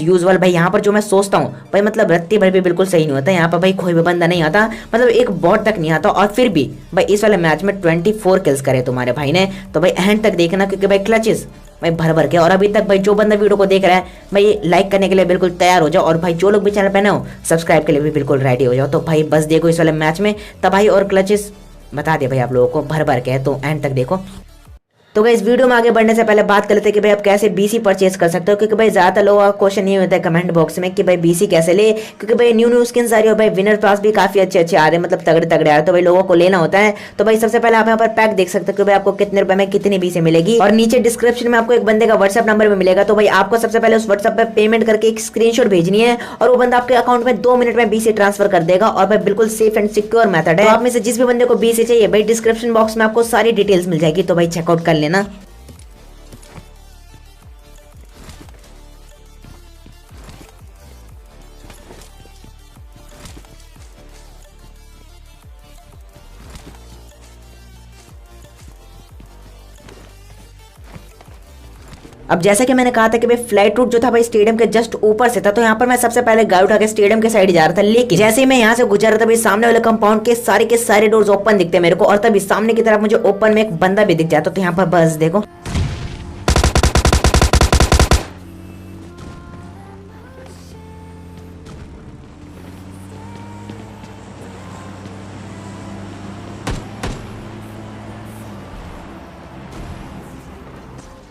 Usual भाई यहाँ पर जो मैं सोचता हूँ भाई, मतलब रत्ती भर भी बिल्कुल सही नहीं होता। यहाँ पर भाई कोई भी बंदा नहीं आता, मतलब एक बॉट तक नहीं आता, और फिर भी भाई इस वाले मैच में 24 किल्स करे तुम्हारे भाई ने। तो भाई एंड तक देखना, क्योंकि भाई क्लचेस भाई भर भर के। और अभी तक भाई जो बंदा वीडियो को देख रहा है भाई, लाइक करने के लिए बिल्कुल तैयार हो जाओ, और भाई जो लोग भी चैनल पे ना हो सब्सक्राइब के लिए भी बिल्कुल रेडी हो जाओ। तो भाई बस देखो इस वाले मैच में तबाही और क्लचेस बता दिया भाई आप लोगों को भर भर के है, तो एंड तक देखो। तो भाई इस वीडियो में आगे बढ़ने से पहले बात कर लेते हैं कि भाई आप कैसे बीसी परचेज कर सकते हो, क्योंकि भाई ज्यादा लोगों का क्वेश्चन ये होता है कमेंट बॉक्स में कि भाई बीसी कैसे ले, क्योंकि भाई न्यू स्किन्स आ रही है, और भाई विनर पास भी काफी अच्छे अच्छे आ रहे हैं, मतलब तगड़े तगड़े आ रहे हैं, तो भाई लोगों को लेना होता है। तो भाई सबसे पहले आप यहाँ पर पैक देख सकते हो कि भाई आपको कितने रुपए में कितनी बीसी मिलेगी, और नीचे डिस्क्रिप्शन में आपको एक बंदे का व्हाट्सएप नंबर भी मिलेगा। तो भाई आपको सबसे पहले उस व्हाट्सएप पे पेमेंट करके एक स्क्रीनशॉट भेजनी है, और वो बंदा आपके अकाउंट में 2 मिनट में बीसी ट्रांसफर कर देगा, और भाई बिल्कुल सेफ एंड सिक्योर मेथड है। तो आप में से जिस भी बंदे को बीसी चाहिए भाई डिस्क्रिप्शन बॉक्स में आपको सारी डिटेल्स मिल जाएगी, तो भाई चेकआउट कर लेना। अब जैसा कि मैंने कहा था कि भाई फ्लाइट रूट जो था भाई स्टेडियम के जस्ट ऊपर से था, तो यहाँ पर मैं सबसे पहले गाड़ी उठा के स्टेडियम के साइड जा रहा था, लेकिन जैसे ही मैं यहाँ से गुजर रहा था भाई सामने वाले कंपाउंड के सारे डोर्स ओपन दिखते मेरे को, और तभी सामने की तरफ मुझे ओपन में एक बंदा भी दिख जाता। तो यहाँ पर बस देखो,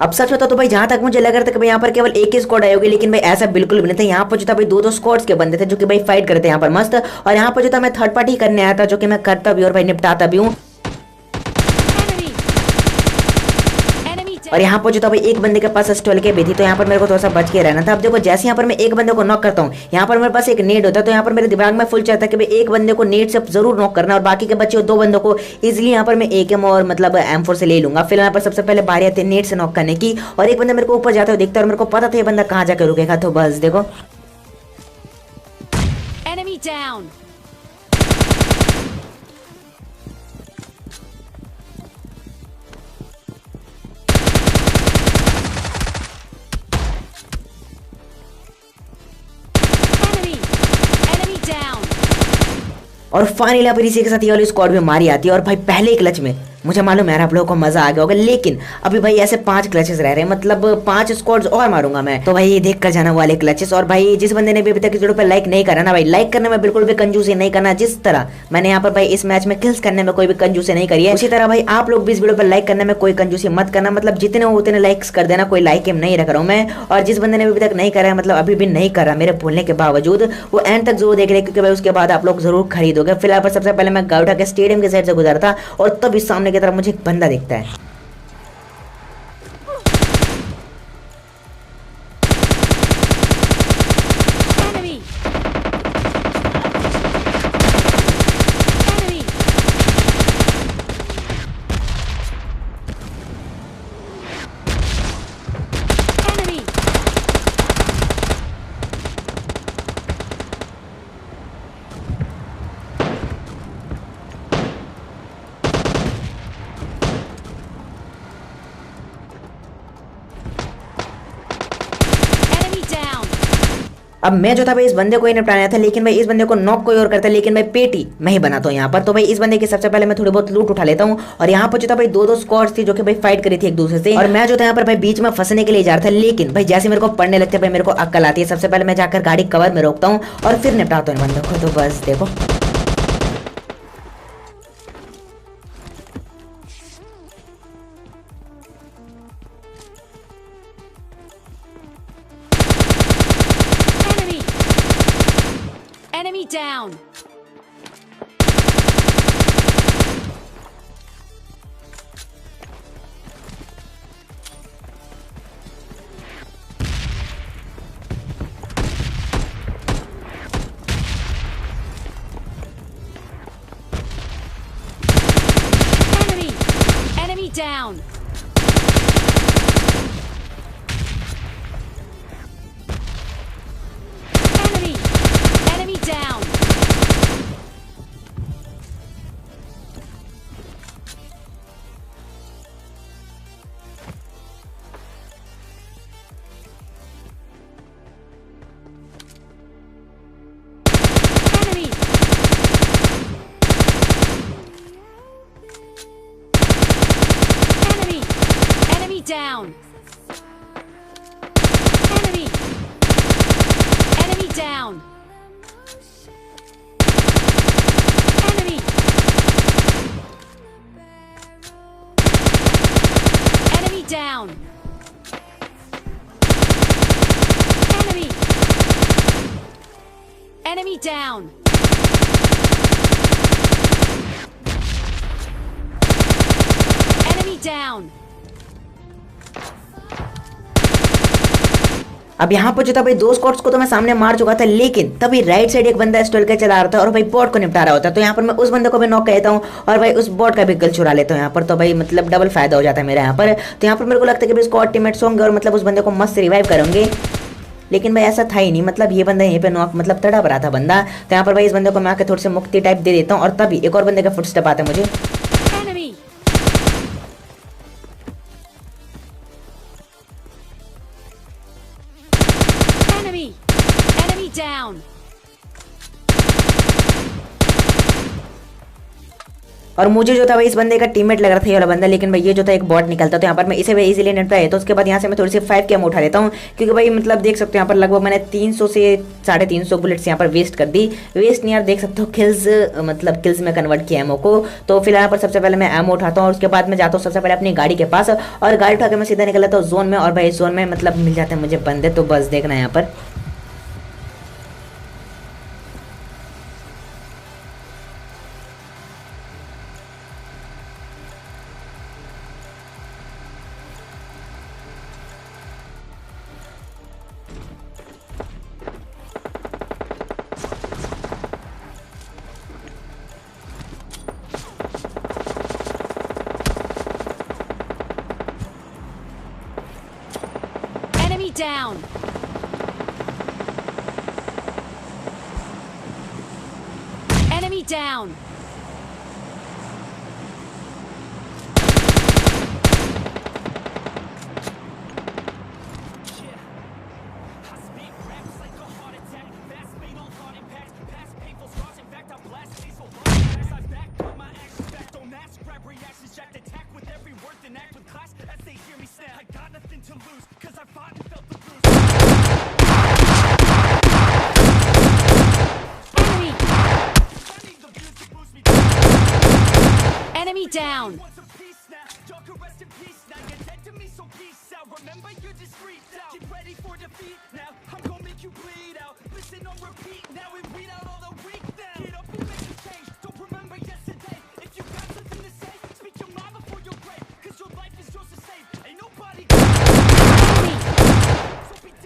अब सच बता तो भाई जहां तक मुझे लग रहा था कि भाई यहाँ पर केवल एक ही स्क्वाड आई होगी, लेकिन भाई ऐसा बिल्कुल भी नहीं था। यहाँ पर जो था भाई दो स्क्वाड्स के बंदे थे जो कि भाई फाइट करते हैं यहाँ पर मस्त, और यहाँ पर जो था मैं थर्ड पार्टी करने आया था, जो कि मैं करता भी और भाई निपटाता भी हूँ। और यहाँ पर जो था भाई एक बंदे के पास स्टॉल के भी थी, तो यहाँ पर मेरे को थोड़ा सा बच के रहना था। अब देखो जैसे यहाँ पर मैं एक बंदे को नॉक करता हूँ, यहाँ पर मेरे पास एक नेट होता है, तो यहाँ पर मेरे दिमाग में फुल चलता है कि भाई एक बंदे को नेट से जरूर नॉक करना, और बाकी के बच्चे 2 बंदों को इजिली यहाँ पर मैं AK और मतलब M4 से ले लूंगा। फिर यहाँ पर सबसे पहले बारी आती है नेट से नॉक करने की, और एक बंदा मेरे को ऊपर जाता हुआ दिखता है, और मेरे को पता था ये बंदा कहाँ जाकर रुकेगा। तो बस देखो, Enemy down. Enemy down. और फाइनली अब इसी के साथ ये वाली स्क्वाड भी मारी आती है, और भाई पहले क्लच में मुझे मालूम है आप लोगों को मजा आ गया होगा, लेकिन अभी भाई ऐसे 5 क्लचेस रह रहे हैं, मतलब 5 स्क्वाड्स और मारूंगा मैं। तो भाई ये देख कर जाना वाले क्लचेस। और भाई जिस बंदे ने भी अभी तक इस वीडियो पे लाइक नहीं करा ना भाई, लाइक करने में बिल्कुल भी कंजूसी नहीं करना। जिस तरह मैंने यहाँ पर भाई इस मैच में किल्स करने में कोई भी कंजूसी नहीं करी है, उसी तरह भाई आप लोग भी इस वीडियो पर लाइक करने में कोई कंजूसी मत करना, मतलब जितने हो उतने लाइक्स कर देना, कोई लाइक एम नहीं रख रहा हूँ मैं। और जिस बंदे ने अभी तक नहीं करा है, मतलब अभी भी नहीं करा मेरे बोलने के बावजूद, वो एंड तक जरूर देख रहे, क्योंकि भाई उसके बाद आप लोग जरूर खरीदोगे। फिलहाल पर सबसे पहले मैं गाड़ी उठा के स्टेडियम के साइड से गुजरा था, और तब इस सामने की तरफ मुझे एक बंदा दिखता है। Enemy. Enemy. Enemy. Enemy down. अब मैं जो था भाई इस बंदे को ही निपटाना था, लेकिन भाई इस बंदे को नॉक कोई और करता है, लेकिन भाई पेटी मैं ही बनाता हूँ यहाँ पर। तो भाई इस बंदे की सबसे पहले मैं थोड़ी बहुत लूट उठा लेता हूँ, और यहाँ पर जो था भाई 2 स्क्वाड्स थी जो कि भाई फाइट करी थी एक दूसरे से, और मैं जो था यहाँ पर भाई बीच में फंसने के लिए जा रहा था, लेकिन भाई जैसे मेरे को पढ़ने लगते भाई मेरे को अक्ल आती है। सबसे पहले मैं जाकर गाड़ी कवर में रोकता हूँ, और फिर निपटाता हूँ बंदों को। तो बस देखो, Enemy. Enemy down. Enemy. Enemy down. Enemy. Enemy down. down. Enemy. Enemy down. Enemy. Enemy down. Enemy. Enemy down. Enemy down. अब यहाँ पर जो था भाई दो स्क्वाड्स को तो मैं सामने मार चुका था, लेकिन तभी राइट साइड एक बंदा स्टॉल के चला रहा था और भाई बॉट को निपटा रहा होता। तो यहाँ पर मैं उस बंदे को भी नॉक कहता हूँ और भाई उस बॉट का भी किल चुरा लेता हूँ यहाँ पर। तो भाई मतलब डबल फायदा हो जाता है मेरा यहाँ पर। तो यहाँ पर मेरे को लगता है कि स्क्वाड टीममेट्स होंगे और मतलब उस बंदे को मस्त रिवाइव करेंगे, लेकिन भाई ऐसा था ही नहीं। मतलब ये बंदा यहीं पे नॉक मतलब तड़प रहा था बंदा। तो यहाँ पर भाई इस बंदे को मैं आके थोड़ी सी मुक्ति टाइप दे देता हूँ और तभी एक और बंदे का फुटस्टेप आता है मुझे। Enemy. Enemy. Enemy down. और मुझे जो था भाई इस बंदे का टीममेट लग रहा था ये वाला बंदा, लेकिन भाई ये जो था एक बॉट निकलता। तो यहाँ पर मैं इसे भी इजीली निपटाया। तो उसके बाद यहाँ से मैं थोड़ी सी 5 के एम उठा लेता हूँ, क्योंकि भाई मतलब देख सकते हो यहाँ पर लगभग मैंने 300 से 350 बुलेट्स यहाँ पर वेस्ट कर दी। वेस्ट नहीं यार, देख सकते हो किल्स, मतलब किल्स में कन्वर्ट किया एमओ को। तो फिलहाल यहाँ पर सबसे पहले मैं एमओ उठाता हूँ और उसके बाद मैं जाता हूँ सबसे पहले अपनी गाड़ी के पास और गाड़ी उठा के मैं सीधा निकल जाता हूँ जोन में। और भाई जोन में मतलब मिल जाते हैं मुझे बंदे, तो बस देखना यहाँ पर। Enemy down. Enemy down. Enemy. Enemy down.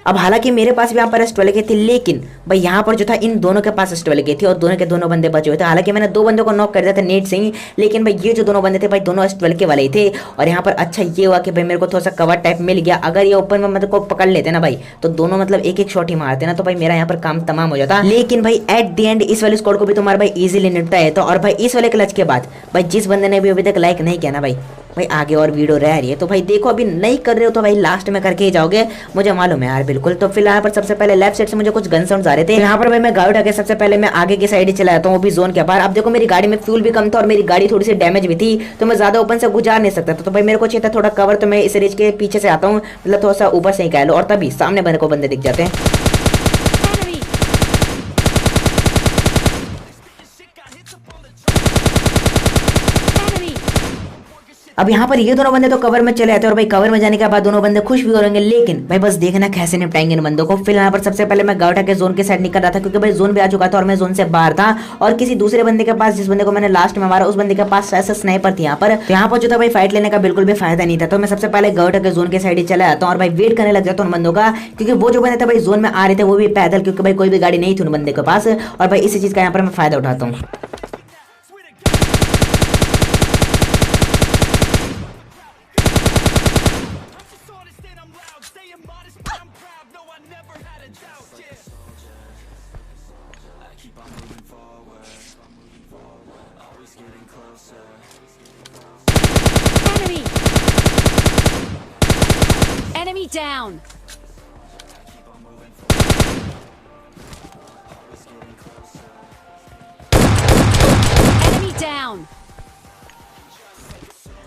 अब हालांकि मेरे पास भी यहाँ पर S12 की थी, लेकिन भाई यहाँ पर जो था इन दोनों के पास S12 की थी और दोनों के दोनों बंदे बचे हुए थे। हालांकि मैंने 2 बंदों को नॉक कर दिया था नेट से ही, लेकिन भाई ये जो दोनों बंदे थे भाई दोनों S12 के वाले ही थे। और यहाँ पर अच्छा ये हुआ कि भाई मेरे को थोड़ा सा कवर टाइप मिल गया। अगर ये ओपन में मतलब को पकड़ लेते ना भाई, तो दोनों मतलब एक एक शॉट ही मारते ना, तो भाई मेरा यहाँ पर काम तमाम हो जाता। लेकिन भाई एट द एंड इस वाले स्क्वाड को भी तुम्हारा भाई इजीली निपटाया था। और भाई इस वाले क्लच के बाद भाई जिस बंदे ने भी अभी तक लाइक नहीं किया ना भाई आगे और वीडियो रह रही है। तो भाई देखो अभी नहीं कर रहे हो तो भाई लास्ट में करके ही जाओगे, मुझे मालूम है यार बिल्कुल। तो फिलहाल पर सबसे पहले लेफ्ट साइड से मुझे कुछ गन साउंड्स आ रहे थे। यहाँ पर भाई मैं गाड़ी उठा के सबसे पहले मैं आगे की साइड ही चला जाता हूँ, वो भी जोन के बाहर। अब देखो मेरी गाड़ी में फ्यूल भी कम था और मेरी गाड़ी थोड़ी सी डैमेज भी थी, तो मैं ज्यादा ओपन से गुजार नहीं सकता था। तो भाई मेरे को चाहिए था थोड़ा कवर, तो मैं इस रिज के पीछे से आता हूँ, मतलब थोड़ा सा ऊपर से ही कह लो। और तभी सामने मेरे को बंदे दिख जाते हैं। Enemy. Enemy. अब यहाँ पर ये दोनों बंदे तो कवर में चले आते हैं और भाई कवर में जाने के बाद दोनों बंदे खुश भी हो रहेंगे, लेकिन भाई बस देखना कैसे निपटाएंगे इन बंदों को। फिर यहाँ पर सबसे पहले मैं गाउटा के जोन के साइड निकल रहा था, क्योंकि भाई जोन भी आ चुका था और मैं जोन से बाहर था। और किसी दूसरे बंदे के पास, जिस बंदे को मैंने लास्ट में मारा, उस बंदे के पास ऐसा स्नाइपर थी यहाँ पर। तो यहाँ पर जो था भाई फाइट लेने का बिल्कुल भी फायदा नहीं था। तो मैं सबसे पहले गाउटा के जोन के साइड ही चला जाता हूँ और भाई वेट करने लग जाता हूँ उन बंदों का, क्योंकि वो जो बंदे थे भाई जोन में आ रहे थे वो भी पैदल, क्योंकि भाई कोई भी गाड़ी नहीं थी उन बंदे के पास। और भाई इसी चीज का यहाँ पर मैं फायदा उठाता हूँ। Enemy. Enemy down. Enemy down.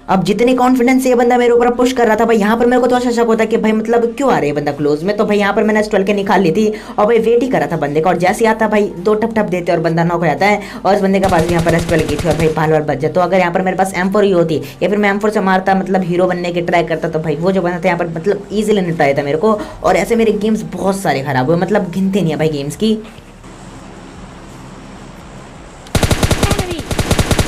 अब जितने कॉन्फिडेंस से ये बंदा मेरे ऊपर पुश कर रहा था भाई, यहाँ पर मेरे को थोड़ा सा शक होता कि भाई मतलब क्यों आ रही है बंदा क्लोज में। तो भाई यहाँ पर मैंने स्टॉल के निकाल ली थी और भाई वेट ही कर रहा था बंदे का, और जैसे आता भाई 2 ठप ठप देते और बंदा नॉक हो जाता है। और इस बंदे के पास यहाँ पर स्टॉल की थी और भाई बाल बाल बच जाए। तो अगर यहाँ पर मेरे पास M4 ही होती या फिर मैं M4 से मारता मतलब हीरो बनने की ट्राई करता, तो भाई वो जो बंदा था यहाँ पर मतलब ईजिली निपटाया था मेरे को। और ऐसे मेरे गेम्स बहुत सारे खराब हुए, मतलब गिनते नहीं है भाई गेम्स की। Enemy!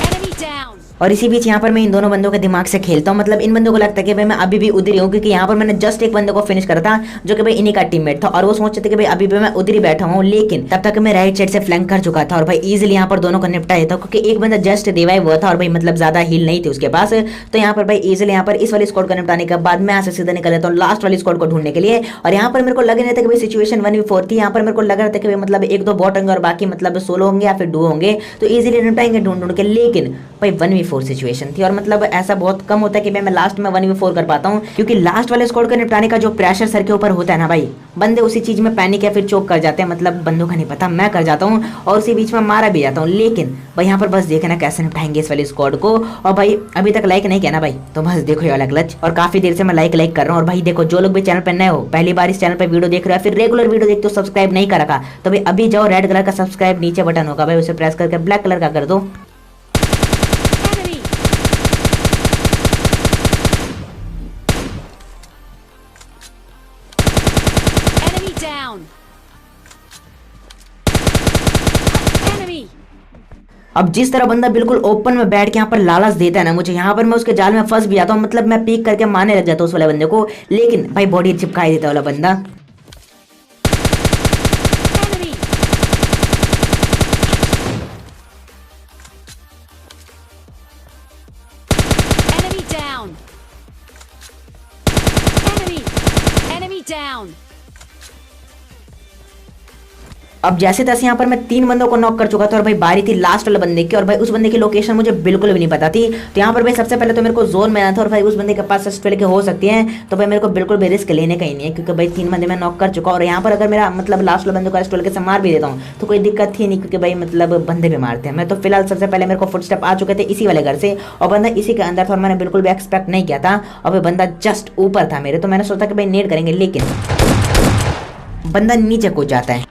Enemy down! और इसी बीच यहाँ पर मैं इन दोनों बंदों के दिमाग से खेलता हूँ, मतलब इन बंदों को लगता है कि भाई मैं अभी भी उधर ही हूँ, क्योंकि यहाँ पर मैंने जस्ट एक बंदे को फिनिश करा था जो कि भाई इन्हीं का टीममेट था। और वो सोचते थे कि भाई अभी भी मैं उधर ही बैठा हूँ, लेकिन तब तक मैं राइट साइड से फ्लैंक कर चुका था और भाई इजीली यहाँ पर दोनों को निपटा देता, क्योंकि एक बंदा जस्ट रिवाइव हुआ था और भाई मतलब ज्यादा हील नहीं थी उसके पास। तो यहाँ पर भाई इजीली यहाँ पर इस वाली स्क्वाड को निपटाने के बाद मैं यहाँ से सीधा निकल जाता हूँ लास्ट वाली स्क्वाड को ढूंढने के लिए। और यहाँ पर मेरे को लग रहा था कि भाई सिचुएशन 1v4 थी, यहाँ पर मेरे को लग रहा था कि भाई मतलब 1-2 बॉट होंगे और बाकी मतलब सोलो होंगे या फिर डुओ होंगे, तो इजीली निपटाएंगे ढूंढ ढूंढ के। लेकिन भाई 1v4 सिचुएशन थी और मतलब ऐसा बहुत कम होता है कि मैं लास्ट में 1v4 कर पाता हूँ, क्योंकि लास्ट वाले स्क्वाड को निपटाने का जो प्रेशर सर के ऊपर होता है ना भाई, बंदे उसी चीज में पैनिक या फिर चोक कर जाते हैं, मतलब बंदों का नहीं पता, मैं कर जाता हूँ और उसी बीच में मारा भी जाता हूँ। लेकिन भाई यहाँ पर बस देखना कैसे निपटाएंगे इस वाली स्क्वाड को। और भाई अभी तक लाइक नहीं किया ना भाई, तो बस देखो ये वाला क्लच। और काफी देर से मैं लाइक कर रहा हूँ। और भाई देखो, जो लोग भी चैनल पर नए हो, पहली बार इस चैनल पर वीडियो देख रहे हो, फिर रेगुलर वीडियो देखते हो, सब्सक्राइब नहीं कर रखा, तो भाई अभी जाओ, रेड कलर का सब्सक्राइब नीचे बटन होगा भाई, उसे प्रेस करके ब्लैक कलर का कर दो। Enemy! Enemy down! Enemy! अब जिस तरह बंदा बिल्कुल ओपन में बैठ के यहाँ पर लालच देता है ना मुझे, यहाँ पर मैं उसके जाल में फंस भी जाता हूँ, मतलब मैं पीक करके मारने लग जाता हूँ उस वाले बंदे को, लेकिन भाई बॉडी चिपकाई देता वाला बंदा। Enemy! Enemy down! Enemy! Enemy down! अब जैसे तैसे यहाँ पर मैं 3 बंदों को नॉक कर चुका था और भाई बारी थी लास्ट वाले बंदे की, और भाई उस बंदे की लोकेशन मुझे बिल्कुल भी नहीं पता थी। तो यहाँ पर भाई सबसे पहले तो मेरे को जोन में आना था और भाई उस बंदे के पास स्पेल के हो सकती हैं, तो भाई मेरे को बिल्कुल भी रिस्क लेने का ही नहीं है, क्योंकि भाई 3 बंदे मैं नॉक कर चुका। और यहाँ पर अगर मेरा मतलब लास्ट वाले बंदे को स्पेल के से मार भी देता हूँ तो कोई दिक्कत थी नहीं, क्योंकि भाई मतलब बंदे भी मारते हैं। मैं तो फिलहाल सबसे पहले मेरे को फुटस्टेप आ चुके थे इसी वाले घर से, और बंदा इसी के अंदर था और मैंने बिल्कुल भी एक्सपेक्ट नहीं किया था। और भाई बंदा जस्ट ऊपर था मेरे, तो मैंने सोचा कि भाई नेड करेंगे, लेकिन बंदा नीचे कूद जाता है।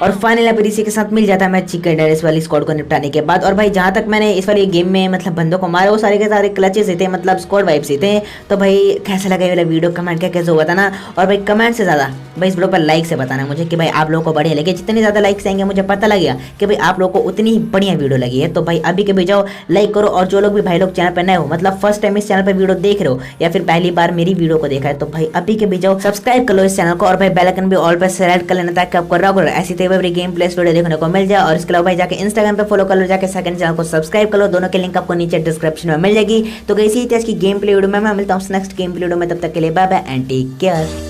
और फाइनल अब इसी के साथ मिल जाता है मैं चिकन डिनर इस वाली स्क्वाड को निपटाने के बाद। और भाई जहाँ तक मैंने इस वाली गेम में मतलब बंदों को मारा, वो सारे के सारे क्लचेस ही थे, मतलब स्क्वाड वाइब्स ही थे। तो भाई कैसा लगा ये वाला वीडियो कमेंट करके कैसे बताना, और भाई कमेंट से ज़्यादा भाई इस वीडियो पर लाइक से बताना मुझे कि भाई आप लोगों को बढ़िया लगे। जितनी ज़्यादा लाइक्स आएंगे मुझे पता लगेगा कि भाई आप लोगों को उतनी ही बढ़िया वीडियो लगी है। तो भाई अभी के भी जाओ लाइक करो, और जो लोग भी भाई लोग चैनल पर नए हो, मतलब फर्स्ट टाइम इस चैनल पर वीडियो देख रहे हो या फिर पहली बार मेरी वीडियो को देखा है, तो भाई अभी के भी जाओ सब्सक्राइब कर लो इस चैनल को, और भाई बेल आइकन भी ऑल पर सेलेक्ट कर लेना ताकि आपको रेगुलर ऐसी तेरे गेम प्ले देखने को मिल जाए। और इसके अलावा भाई जाके इंस्टाग्राम पे फॉलो कर लो, जाके सेकंड चैनल को सब्सक्राइब कर लो, दोनों के लिंक आपको नीचे डिस्क्रिप्शन में मिल जाएगी। तो कैसी थी आज की गेम प्ले वीडियो में, मैं मिलता हूँ नेक्स्ट गेम प्ले वीडियो में, तब तक के लिए bye bye and take care.